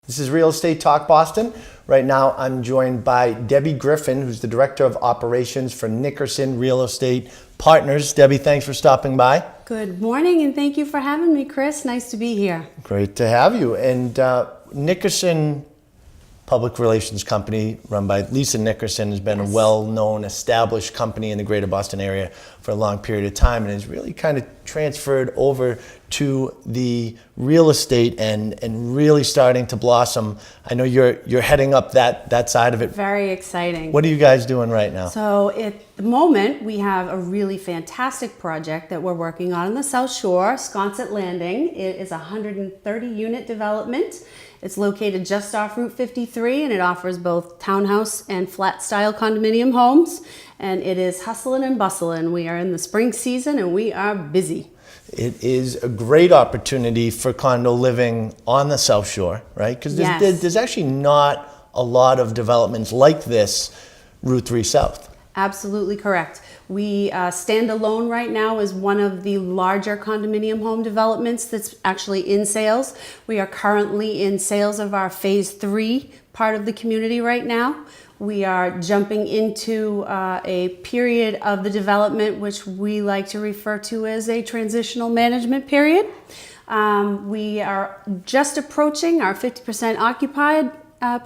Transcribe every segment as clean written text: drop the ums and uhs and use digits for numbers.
This is Real Estate Talk Boston. Right now I'm joined by Debbie Griffin, who's the Director of Operations for Nickerson Real Estate Partners. Debbie, thanks for stopping by. Good morning, and thank you for having me, Chris. Nice to be here. Great to have you. And Nickerson Public Relations Company, run by Lisa Nickerson, has been a well-known, established company in the greater Boston area for a long period of time, and has really kind of transferred over to the real estate and really starting to blossom. I know you're heading up that side of it. Very exciting. What are you guys doing right now? So at the moment, we have a really fantastic project that we're working on the South Shore, Sconset Landing. It is a 130-unit development. It's located just off Route 53, and it offers both townhouse and flat-style condominium homes. And it is hustling and bustling. We are in the spring season, and we are busy. It is a great opportunity for condo living on the South Shore, right? Because there's actually not a lot of developments like this Route 3 South. Absolutely correct. We stand alone right now as one of the larger condominium home developments that's actually in sales. We are currently in sales of our Phase 3 part of the community right now. We are jumping into a period of the development which we like to refer to as a transitional management period. We are just approaching our 50% occupied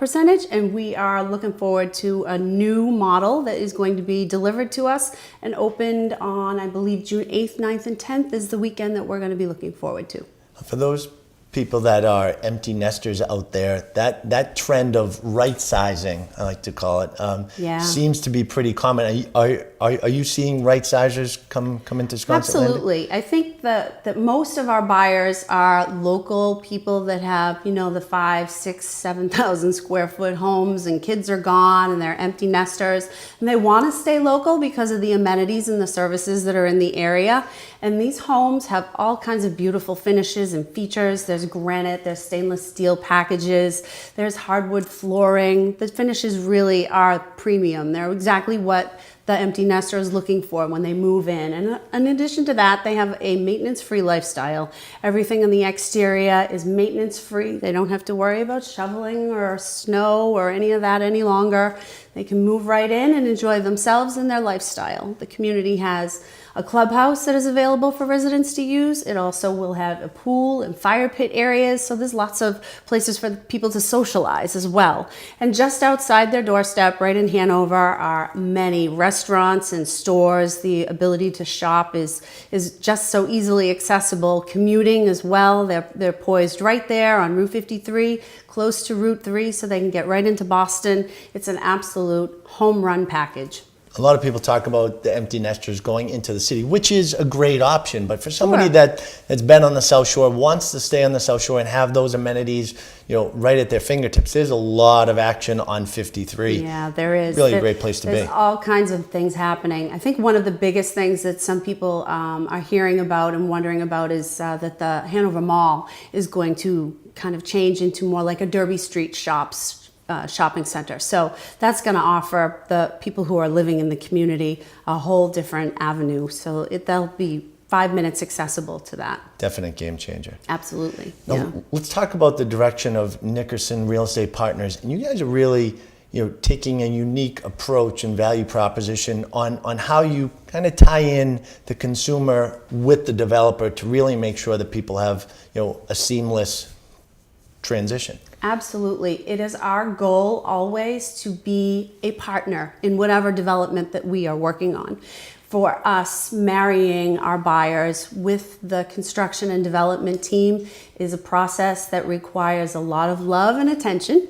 percentage, and we are looking forward to a new model that is going to be delivered to us and opened on, I believe, June 8th, 9th, and 10th is the weekend that we're going to be looking forward to. For those people that are empty nesters out there, that trend of right sizing, I like to call it, seems to be pretty common. Are you seeing right sizers come into Sconset Absolutely. Landing? I think that most of our buyers are local people that have, the 5, 6, 7,000 square foot homes, and kids are gone and they're empty nesters, and they want to stay local because of the amenities and the services that are in the area. And these homes have all kinds of beautiful finishes and features. There's granite, there's stainless steel packages, there's hardwood flooring. The finishes really are premium. They're exactly what the empty nester is looking for when they move in. And in addition to that, they have a maintenance-free lifestyle. Everything on the exterior is maintenance-free. They don't have to worry about shoveling or snow or any of that any longer. They can move right in and enjoy themselves and their lifestyle. The community has a clubhouse that is available for residents to use. It also will have a pool and fire pit areas, so there's lots of places for people to socialize as well. And just outside their doorstep, right in Hanover, are many restaurants and stores. The ability to shop is just so easily accessible. Commuting as well, they're poised right there on Route 53, close to Route 3, so they can get right into Boston. It's an absolute home run package. A lot of people talk about the empty nesters going into the city, which is a great option. But for somebody that's been on the South Shore, wants to stay on the South Shore and have those amenities, right at their fingertips, there's a lot of action on 53. Yeah, there is. Really a great place to be. There's all kinds of things happening. I think one of the biggest things that some people are hearing about and wondering about is that the Hanover Mall is going to kind of change into more like a Derby Street shopping center. So that's going to offer the people who are living in the community a whole different avenue. So they'll be 5 minutes accessible to that. Definite game changer. Absolutely. Now, let's talk about the direction of Nickerson Real Estate Partners. And you guys are really taking a unique approach and value proposition on how you kind of tie in the consumer with the developer to really make sure that people have a seamless transition. Absolutely. It is our goal always to be a partner in whatever development that we are working on. For us, marrying our buyers with the construction and development team is a process that requires a lot of love and attention.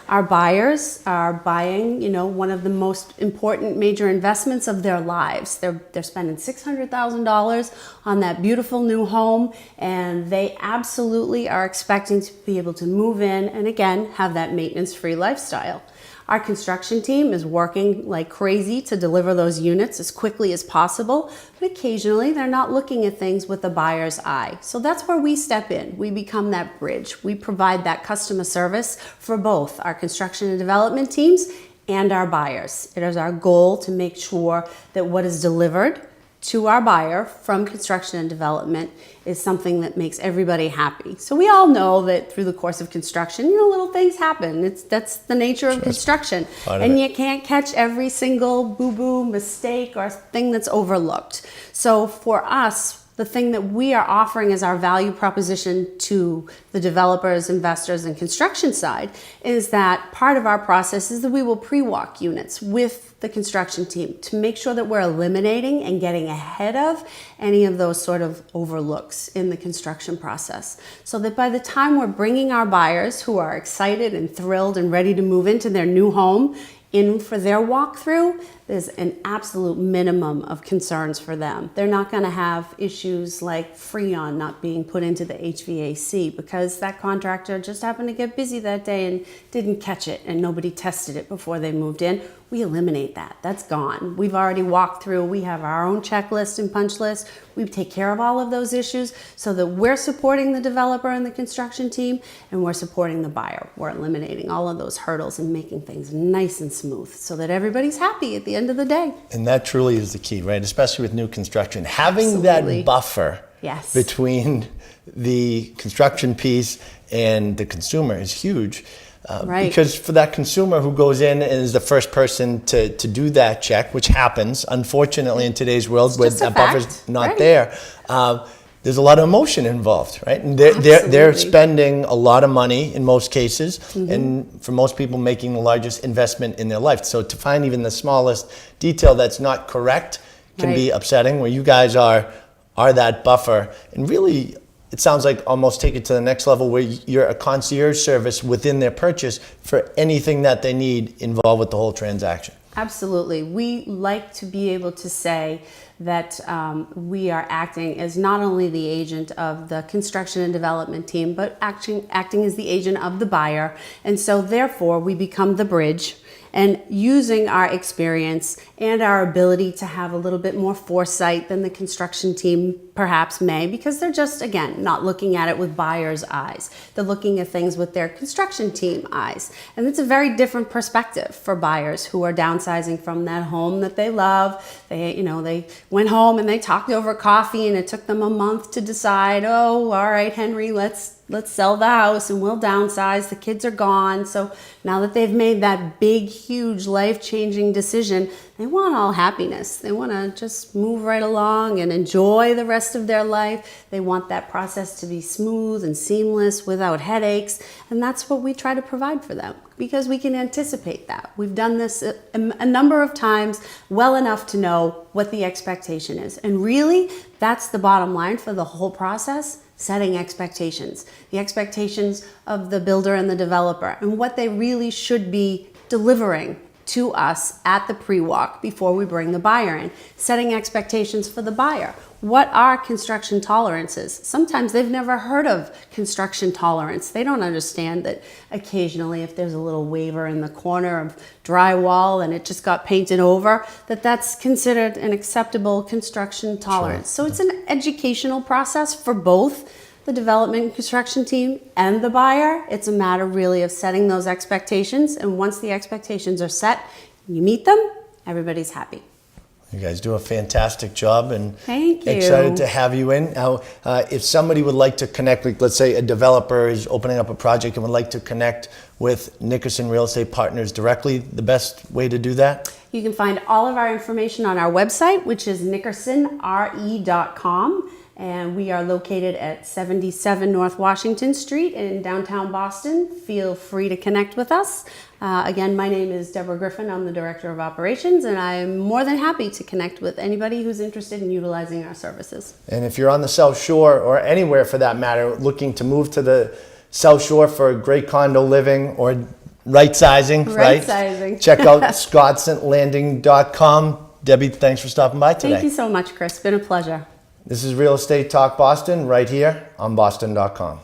Our buyers are buying, one of the most important major investments of their lives. They're spending $600,000 on that beautiful new home, and they absolutely are expecting to be able to move in and again have that maintenance-free lifestyle. Our construction team is working like crazy to deliver those units as quickly as possible, but occasionally they're not looking at things with the buyer's eye. So that's where we step in. We become that bridge. We provide that customer service for both our construction and development teams and our buyers. It is our goal to make sure that what is delivered to our buyer from construction and development is something that makes everybody happy. So we all know that through the course of construction, little things happen. That's the nature of construction. And you can't catch every single boo-boo, mistake, or thing that's overlooked. So for us, the thing that we are offering as our value proposition to the developers, investors, and construction side is that part of our process is that we will pre-walk units with the construction team to make sure that we're eliminating and getting ahead of any of those sort of overlooks in the construction process. So that by the time we're bringing our buyers who are excited and thrilled and ready to move into their new home in for their walkthrough, there's an absolute minimum of concerns for them. They're not going to have issues like Freon not being put into the HVAC because that contractor just happened to get busy that day and didn't catch it and nobody tested it before they moved in. We eliminate that. That's gone. We've already walked through. We have our own checklist and punch list. We take care of all of those issues so that we're supporting the developer and the construction team and we're supporting the buyer. We're eliminating all of those hurdles and making things nice and smooth so that everybody's happy at the end of the day. And that truly is the key, right? Especially with new construction. Having that buffer between the construction piece and the consumer is huge. Because for that consumer who goes in and is the first person to do that check, which happens, unfortunately, in today's world, where that buffer's not there, there's a lot of emotion involved, right? And they're spending a lot of money in most cases, and for most people, making the largest investment in their life. So to find even the smallest detail that's not correct can be upsetting, where you guys are that buffer. And really, it sounds like almost take it to the next level where you're a concierge service within their purchase for anything that they need involved with the whole transaction. Absolutely. We like to be able to say that we are acting as not only the agent of the construction and development team, but acting as the agent of the buyer. And so therefore we become the bridge, and using our experience and our ability to have a little bit more foresight than the construction team perhaps may, because they're just, again, not looking at it with buyer's eyes. They're looking at things with their construction team eyes. And it's a very different perspective for buyers who are downsizing from that home that they love. They went home and they talked over coffee and it took them a month to decide, oh, all right, Henry, let's sell the house and we'll downsize. The kids are gone. So now that they've made that big, huge, life-changing decision, they want all happiness. They want to just move right along and enjoy the rest of their life. They want that process to be smooth and seamless without headaches. And that's what we try to provide for them because we can anticipate that. We've done this a number of times well enough to know what the expectation is. And really, that's the bottom line for the whole process. Setting expectations, the expectations of the builder and the developer, and what they really should be delivering to us at the pre-walk before we bring the buyer in. Setting expectations for the buyer. What are construction tolerances? Sometimes they've never heard of construction tolerance. They don't understand that occasionally if there's a little waiver in the corner of drywall and it just got painted over, that's considered an acceptable construction tolerance. So it's an educational process for both the development and construction team and the buyer. It's a matter really of setting those expectations, and once the expectations are set, you meet them, everybody's happy. You guys do a fantastic job, and thank you. Excited to have you in. Now, if somebody would like to connect with, let's say a developer is opening up a project and would like to connect with Nickerson Real Estate Partners directly, the best way to do that? You can find all of our information on our website, which is nickersonre.com. And we are located at 77 North Washington Street in downtown Boston. Feel free to connect with us. Again, my name is Deborah Griffin. I'm the Director of Operations, and I'm more than happy to connect with anybody who's interested in utilizing our services. And if you're on the South Shore, or anywhere for that matter, looking to move to the South Shore for great condo living or right-sizing, check out SconsetLanding.com. Debbie, thanks for stopping by today. Thank you so much, Chris. It's been a pleasure. This is Real Estate Talk Boston, right here on Boston.com.